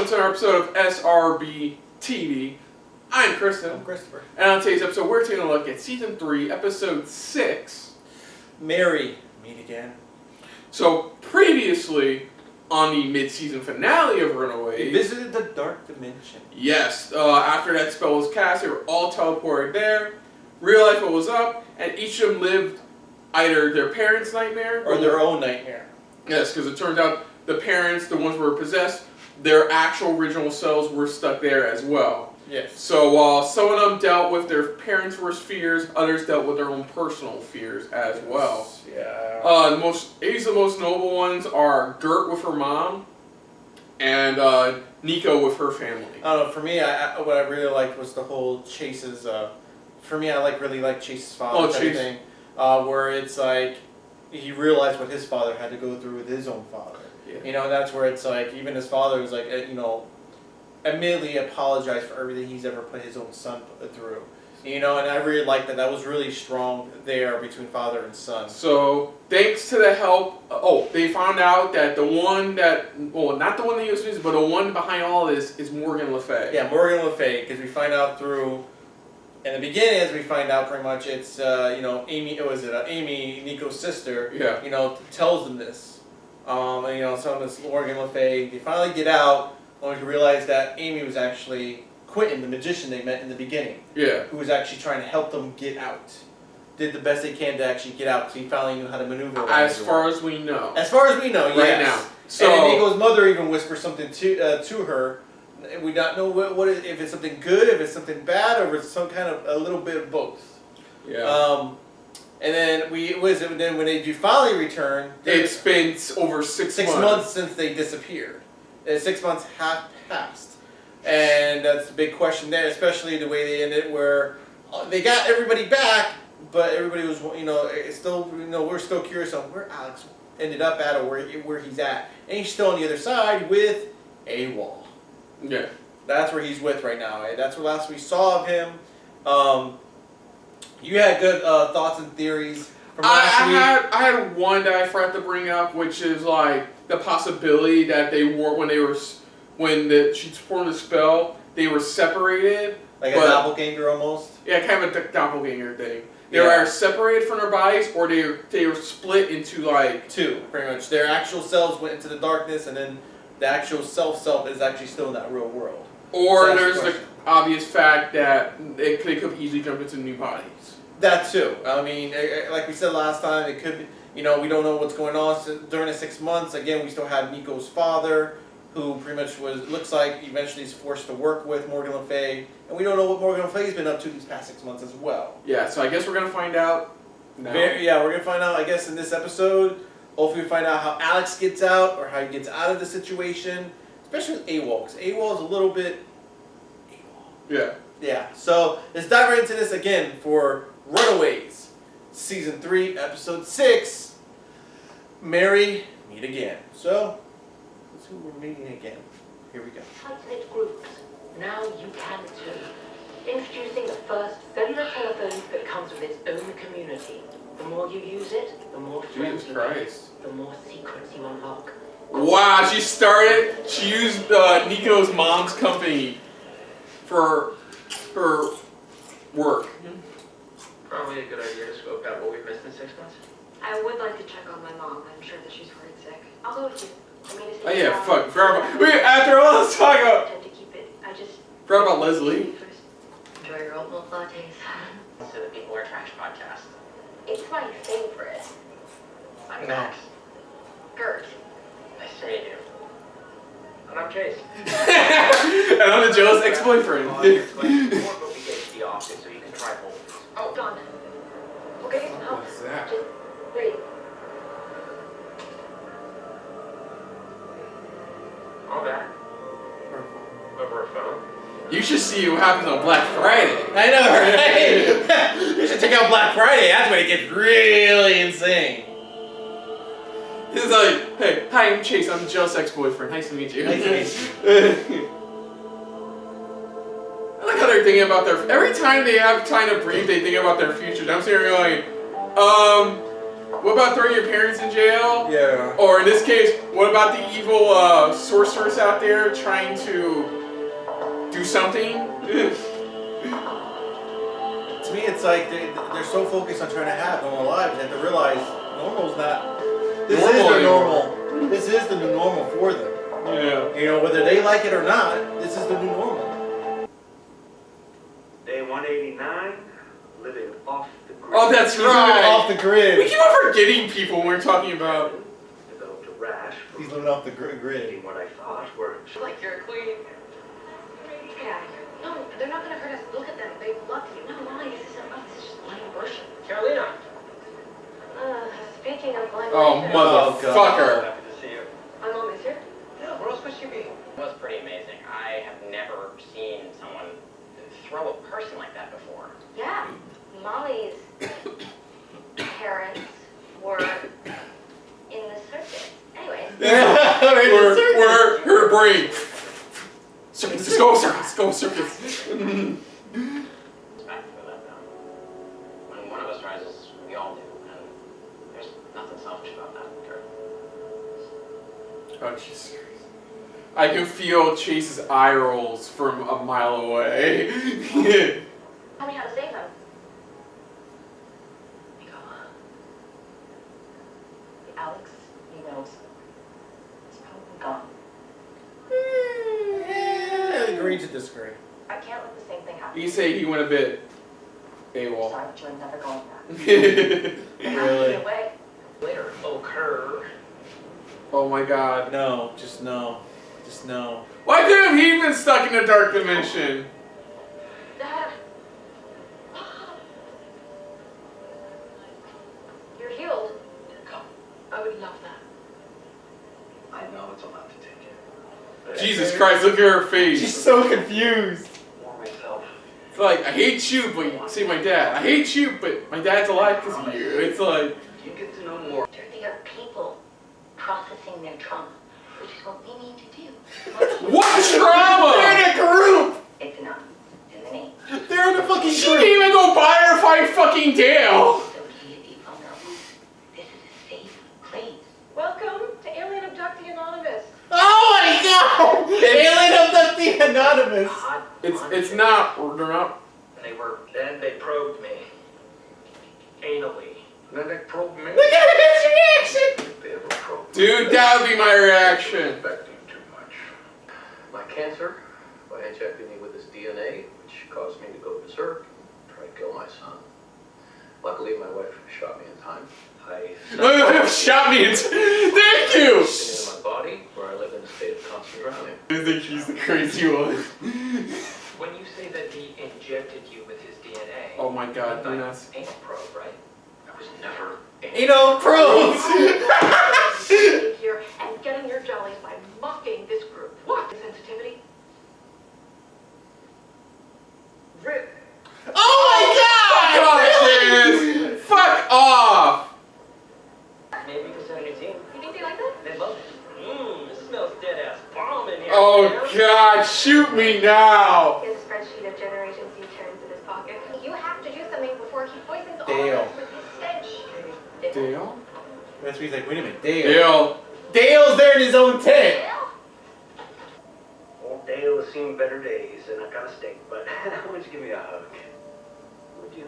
to another episode of SRBTV. I'm Kristen. I'm Christopher. And on today's episode, we're taking a look at Season 3, Episode 6. Mary, meet again. So, previously, on the mid-season finale of Runaways... They visited the Dark Dimension. Yes, after that spell was cast, they were all teleported there, realized what was up, and each of them lived either their parents' nightmare... Or their own nightmare. Yes, because it turns out the parents, the ones who were possessed, their actual original selves were stuck there as well. Yes. So while some of them dealt with their parents' worst fears, others dealt with their own personal fears as well. Yeah. These the most noble ones are Gert with her mom, and Nico with her family. I don't know, for me, what I really liked was the whole Chase's, for me, I really like Chase's father thing, where it's like, he realized what his father had to go through with his own father. Yeah. You know, and that's where it's like, even his father was like, you know, admittedly apologized for everything he's ever put his own son through. You know, and I really liked that. That was really strong there between father and son. So, thanks to the help, they found out that the one that, well, not the one that was missing, but the one behind all this is Morgan Le Fay. Yeah, Morgan Le Fay, because we find out through, in the beginning, as we find out pretty much, it's, you know, Amy, Nico's sister, Yeah. you know, tells them this. And, you know, some of this Morgan Le Fay, they finally get out, only to realize that Amy was actually Quentin, the magician they met in the beginning. Yeah. Who was actually trying to help them get out. Did the best they can to actually get out, because he finally knew how to maneuver. As far as we know. As far as we know, right yes. now. So, and then Nico's mother even whispers something to her. We don't know if it's something good, if it's something bad, or if it's some kind of a little bit of both. Yeah. And then then when they do finally return, it's been over 6 months since they disappeared. 6 months have passed, and that's the big question there. Especially the way they ended, where they got everybody back, but everybody was, you know, still, you know, we're still curious on where Alex ended up at, or where he's at, and he's still on the other side with AWOL. Yeah. That's where he's with right now. That's what last we saw of him. You had good thoughts and theories from last week. I had one that I forgot to bring up, which is like the possibility that they were when she performed the spell, they were separated. Like a doppelganger almost? Yeah, kind of a doppelganger thing. They were either separated from their bodies, or they were split into like two, pretty much. Their actual selves went into the darkness, and then the actual self is actually still in that real world. Or so there's the obvious fact that they could have easily jumped into new bodies. That too. I mean, like we said last time, it could be, you know, we don't know what's going on during the 6 months. Again, we still have Nico's father, who pretty much looks like eventually is forced to work with Morgan Le Fay. And we don't know what Morgan Le Fay's been up to these past 6 months as well. Yeah, so I guess we're going to find out now. We're going to find out, I guess, in this episode. Hopefully we find out how Alex gets out, or how he gets out of the situation. Especially with AWOL, because AWOL is a little bit AWOL. Yeah. Yeah, so let's dive right into this again for Runaways, Season 3, Episode 6, Mary, Meet Again. So, let's see who we're meeting again. Here we go. Tight-knit groups. Now you can too. Introducing the first cellular telephone that comes with its own community. The more you use it, the more friends you make, the more secrets you unlock. Wow, she used Nico's mom's company for her work. Probably a good idea to scope out what we've missed in 6 months. I would like to check on my mom. I'm sure that she's worried sick. I'll go with you. Oh yeah, fuck. After all this talk about... To keep it, I just... Forgot about Leslie. Enjoy your oat milk lattes. To the People Are Trash podcast. It's my favorite. I'm Max. Gert. Nice to meet you. And I'm Chase. And I'm the jealous ex-boyfriend. More, but we get to the office so you can try both. Oh, Don. We'll get you some help. What's that? Just wait. All back. Over a phone. You should see what happens on Black Friday. I know, right? You should check out Black Friday. That's when it gets really insane. He's like, hey, hi, I'm Chase. I'm the jealous ex-boyfriend. Nice to meet you. Nice to meet you. I like how they're thinking about every time they have time to breathe, they think about their future. I'm sitting here going, What about throwing your parents in jail? Yeah. Or in this case, what about the evil sorceress out there trying to do something? To me, it's like they're so focused on trying to have normal lives that they realize normal's not. This is their normal. This is the new normal for them. Yeah. You know, whether they like it or not, this is the new normal. Day 189, living off the grid. Oh, that's He's living right. off the grid. We keep on forgetting people when we're talking about. Developed a rash from He's living off the grid. eating what I thought were Like you're a queen. Yeah. No, they're not gonna hurt us. Look at them. They love you. No, Molly, this isn't love. This is just blind worship. Carolina. Speaking of blind Oh, worship. motherfucker. happy to see you. My mom is here. Yeah, where else would she be? It was pretty amazing. I have never seen someone throw a person like that before. Yeah, Molly's parents were in the circus. Anyways, We're her brain. Circus, let's go circus, go circus. Respect for that, though. When one of us rises, we all do, and there's nothing selfish about that, Kurt. Oh, Jesus Christ. I can feel Chase's eye rolls from a mile away. tell me how to save him. The Alex he knows is probably gone. Agree to disagree. I can't let the same thing happen. You say he went a bit AWOL. Sorry, but you're never going back. Really? Either way. Later. Oh, Kerr. Oh my god. No, just no. Just no. Why couldn't he have been stuck in a dark dimension? Dad. You're healed. Come. I would love that. I know it's a lot to take in. Jesus Christ, look at her face. She's so confused. For myself. It's like, I hate you, but see my dad. I hate you, but my dad's alive because of you. It's like, You get to know more. They are people processing their trauma, which is what we need to do. what trauma? They're in a group! It's enough. In the name. They're in a fucking She group! didn't even go buy her fight fucking Dale. So be vulnerable. This is a safe place. Welcome to Alien Abductee Anonymous. Oh my god! Alien Abductee Anonymous! Hot It's not. They're not. And then they probed me. Anally. Then they probe me. Look at his reaction! If they ever probe me, Dude, that would be my reaction. expecting too much. My cancer, by injecting me with this DNA, which caused me to go berserk, try to kill my son. Luckily, my wife shot me in time. I Shot me. Thank you. in my body, where I live in a state of constant drowning. I think she's the crazy one. When you say that he injected you with his DNA, Oh my god, like Vanessa. anal probe, right? I was never. You know, probes! Here and getting your jollies by mocking this group. What? Sensitivity? Rip. Oh my god! Fuck off! Maybe we can send a new team. You think they like that? They love it. It smells dead ass bomb in here. Oh god, shoot me now! he has a spreadsheet of Generation Z terms in his pocket. You have to do something before he poisons all Dale. of us with his stench. Dale? That's what he's like, wait a minute, Dale. Dale. Dale's there in his own tent! Old Dale has seen better days, and I got a steak, but why don't you give me a hug? Would you?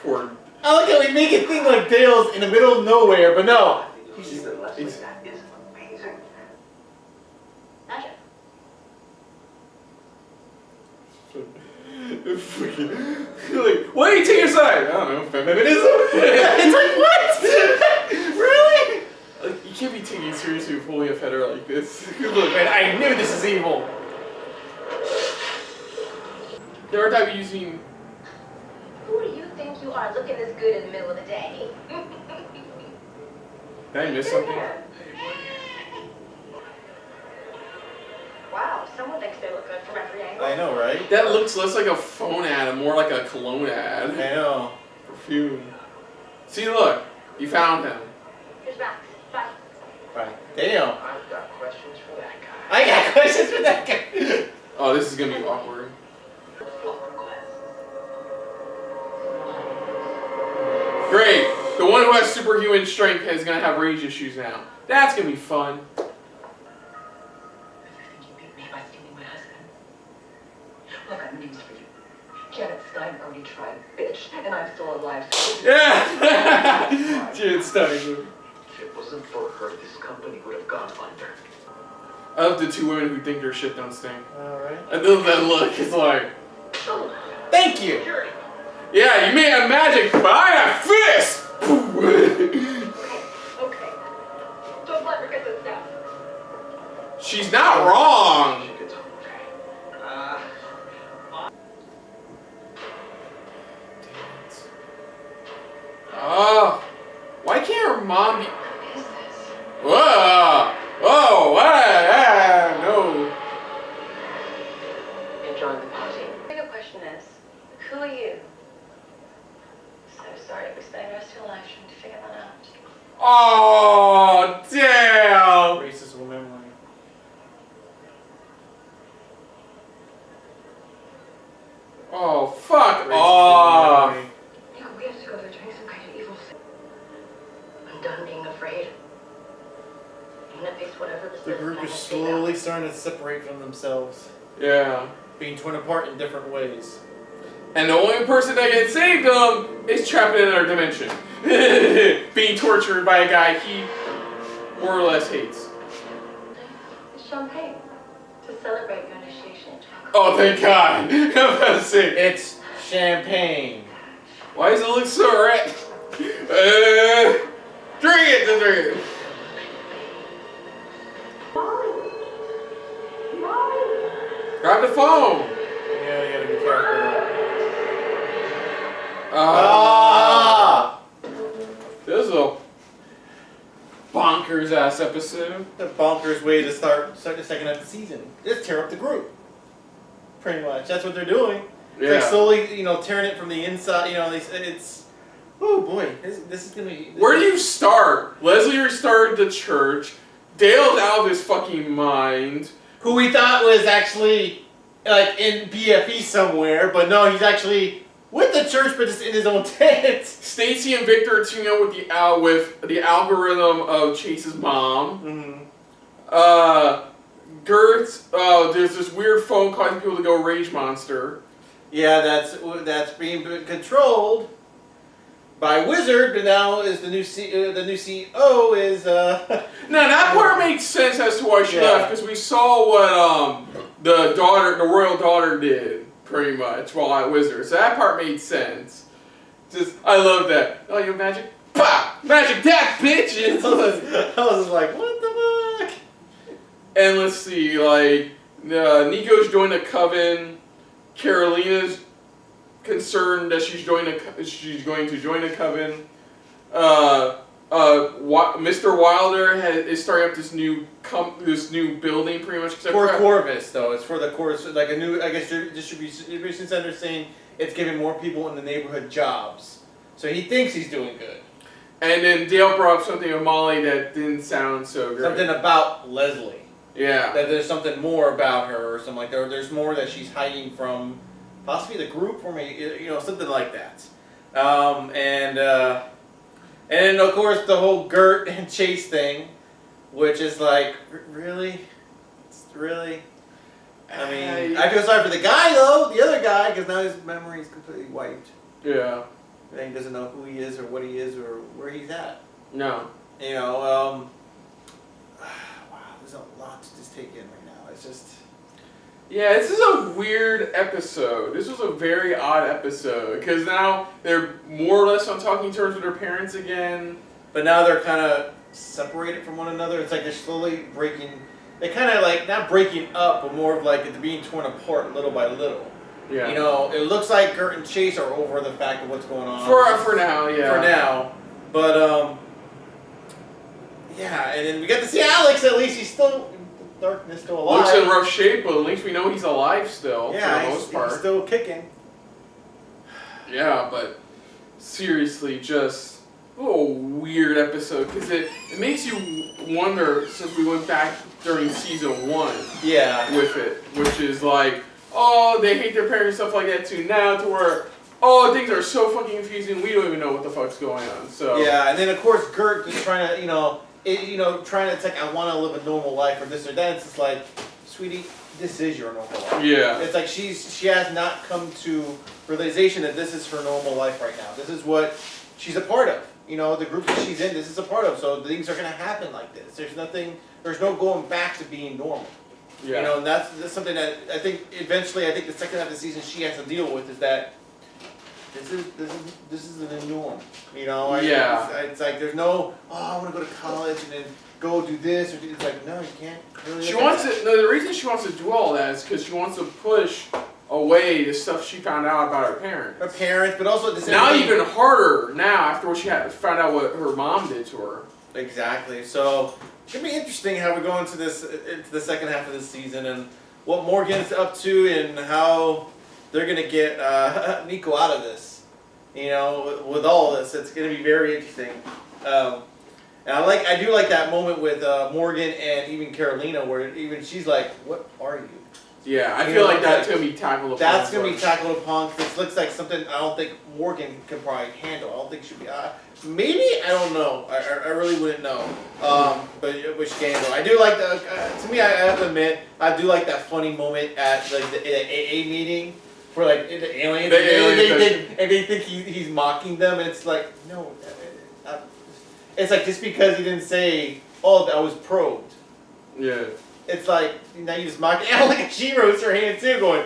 Poor. I like how we make it think like Dale's in the middle of nowhere, but no. He's Leslie, that is amazing. Gotcha. Fucking. Like, what do you take your side? I don't know, feminism? It's like, what? Really? Like, you can't be taken seriously with holding a feather like this. Look, man, I knew this is evil. There are type using. Who do you think you are looking this good in the middle of the day? Did I miss something? Wow, someone thinks they look good from every angle. I know, right? That looks less like a phone ad and more like a cologne ad. I know. Perfume. See, look, you found him. Here's Max. Bye. Right. Damn. I've got questions for that guy. I got questions for that guy. Oh, this is gonna be awkward. Great. The one who has superhuman strength is gonna have rage issues now. That's gonna be fun. I think you beat me by stealing my husband. Look, I have news for you. Janet Stein already tried, bitch, and I'm still alive. Yeah. Janet Stein. If it wasn't for her, this company would have gone under. I love the two women who think their shit don't stink. Alright. I love that look. It's like, Thank you! yeah, you may have magic, but I have fists. Okay. Don't let her get this down. She's not wrong. She gets home, okay? Why can't her mom be? What is this? Whoa! Whoa! No. Enjoying the party. The bigger question is, who are you? So sorry, we spent the rest of your life trying to figure that out. Oh, damn! Racist woman. Oh, fuck off! Nico, we have to go. They're doing some kind of evil thing. I'm done being afraid. I'm gonna face whatever this The group is slowly starting to separate from themselves, Yeah. being torn apart in different ways. And the only person that can save them is trapped in another dimension. Being tortured by a guy he more or less hates. It's champagne to celebrate your initiation into our Oh, thank God. I'm about to say, It's champagne. why does it look so red? Drink it, just drink it. Grab the phone. Yeah, you gotta be careful. Ah! This is a bonkers ass episode. The bonkers way to start the second half of the season. Just tear up the group. Pretty much. That's what they're doing. It's like slowly, tearing it from the inside. It's. Oh boy, this is gonna be. Where do you start? Leslie restarted the church. Dale's out of his fucking mind. Who we thought was actually like in BFE somewhere, but no, he's actually with the church, but just in his own tent. Stacy and Victor are teaming up with the algorithm of Chase's mom. Mm-hmm. Gertz, there's this weird phone causing people to go rage monster. Yeah, that's being controlled by Wizard, but now is the new CEO is Now that part makes sense as to why she Yeah. left, because we saw what the royal daughter did pretty much while at Wizard. So that part made sense. Just I love that. Oh, you magic? Pop! Magic that bitches! I was just like, what the fuck? And let's see, like Nico's joined a coven. Carolina's concerned that she's going to join a coven. Mr. Wilder is starting up this new building, pretty much. For Corvus, though, it's for the Corvus, like a new, I guess, distribution center, saying it's giving more people in the neighborhood jobs. So he thinks he's doing good. And then Dale brought up something of Molly that didn't sound so great. Something about Leslie. Yeah. That there's something more about her, or something like that. Or there's more that she's hiding from, possibly the group, or maybe, something like that. And then of course the whole Gert and Chase thing, which is like, really? Really? I mean, I feel sorry for the guy though, the other guy, because now his memory is completely wiped. Yeah. And he doesn't know who he is or what he is or where he's at. No. Wow, there's a lot to just take in right now. It's just... Yeah, this is a weird episode. This was a very odd episode, because now they're more or less on talking terms with their parents again. But now they're kind of separated from one another. It's like they're slowly breaking... They're kind of like, not breaking up, but more of like they're being torn apart little by little. Yeah. It looks like Gert and Chase are over the fact of what's going on. For now, yeah. For now. But, yeah, and then we get to see Alex, at least he's still... Darkness still alive. Looks in rough shape, but at least we know he's alive still, for the most part. He's still kicking. Yeah, but seriously, just a weird episode, because it makes you wonder, since we went back during season 1 Yeah. with it, which is like, oh, they hate their parents, stuff like that too, now to where, oh, things are so fucking confusing. We don't even know what the fuck's going on. So yeah, and then of course Gert is trying to, trying to, it's like, I want to live a normal life or this or that. It's just like, sweetie, this is your normal life. Yeah. It's like she has not come to realization that this is her normal life right now. This is what she's a part of. The group that she's in, this is a part of. So things are going to happen like this. There's no going back to being normal. Yeah. And that's something that I think eventually, the second half of the season she has to deal with is that this is the new norm. Yeah. It's like there's no, I want to go to college and then go do this. It's like, no, you can't really. She wants to. No, the reason she wants to do all that is because she wants to push away the stuff she found out about her parents. Her parents, but also at the same now time. Even harder now after what she found out what her mom did to her. Exactly. So it's gonna be interesting how we go into the second half of the season and what Morgan's up to and how they're gonna get Nico out of this. With all this, it's gonna be very interesting. And I do like that moment with Morgan and even Carolina, where even she's like, "What are you?" Yeah, I feel like that's gonna be tackled. That's gonna be tackled upon. This looks like something I don't think Morgan can probably handle. I don't think she'll be. Maybe, I don't know. I really wouldn't know. But which can handle. I do like the. To me, I have to admit, I do like that funny moment at like the AA meeting for like the aliens. And they think he's mocking them, and it's like, no. It's like just because he didn't say, "Oh, I was probed." Yeah. It's like, now you just mock it. And look at she rose her hand too, going,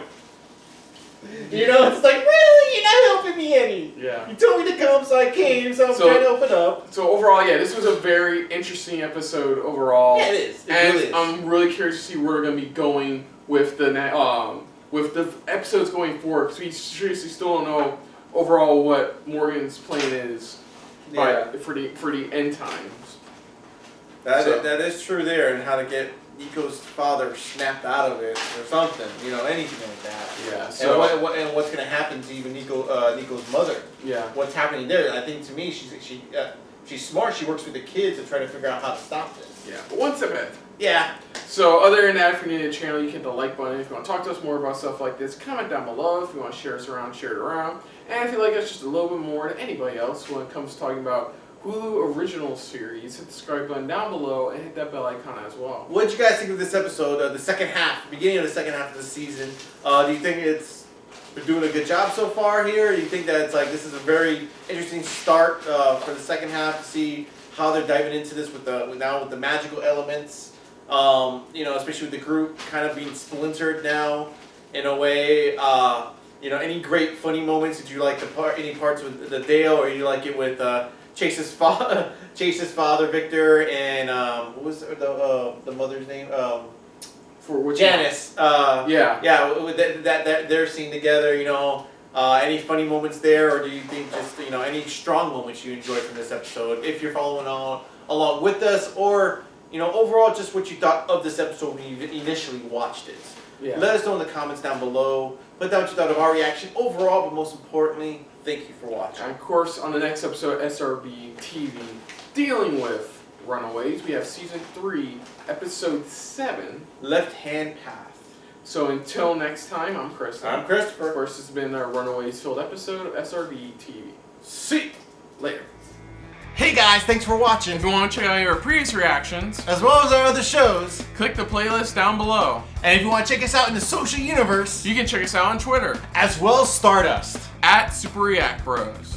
it's like, really? You're not helping me any. Yeah. You told me to come, so I came, so I'm trying to open up. So overall, yeah, this was a very interesting episode overall. Yeah, it is. It and really is. I'm really curious to see where we're going to be going with the episodes going forward, because we seriously still don't know overall what Morgan's plan is for the end times. That is true there, and how to get Nico's father snapped out of it or something, anything like that. Yeah. So and what's going to happen to even Nico's mother? Yeah. What's happening there? I think to me, she's smart. She works with the kids to try to figure out how to stop this. Yeah. But one step ahead. Yeah. So other than that, if you're new to the channel, you can hit the like button. If you want to talk to us more about stuff like this, comment down below. If you want to share us around, share it around. And if you like us just a little bit more than anybody else when it comes to talking about Hulu original series, hit the subscribe button down below and hit that bell icon as well. What did you guys think of this episode, the second half, beginning of the second half of the season? Do you think we're doing a good job so far here? Do you think that it's like this is a very interesting start for the second half to see how they're diving into this with the magical elements? Especially with the group kind of being splintered now in a way. Any great funny moments? Did you like any parts with the Dale, or you like it with Chase's father, Victor, and what was the mother's name? For which Janice. Yeah. With that their scene together. Any funny moments there, or do you think just any strong moments you enjoyed from this episode? If you're following along with us, or overall just what you thought of this episode when you initially watched it. Yeah. Let us know in the comments down below. Put down what you thought of our reaction overall, but most importantly, thank you for watching. And of course, on the next episode of SRB TV, dealing with Runaways, we have Season 3, Episode 7, Left Hand Path. So until next time, I'm Chris. I'm Christopher. Of course, this has been our Runaways filled episode of SRB TV. See you Later. Hey guys, thanks for watching. If you want to check out our previous reactions, as well as our other shows, click the playlist down below. And if you want to check us out in the social universe, you can check us out on Twitter as well as Stardust @SuperReactBros.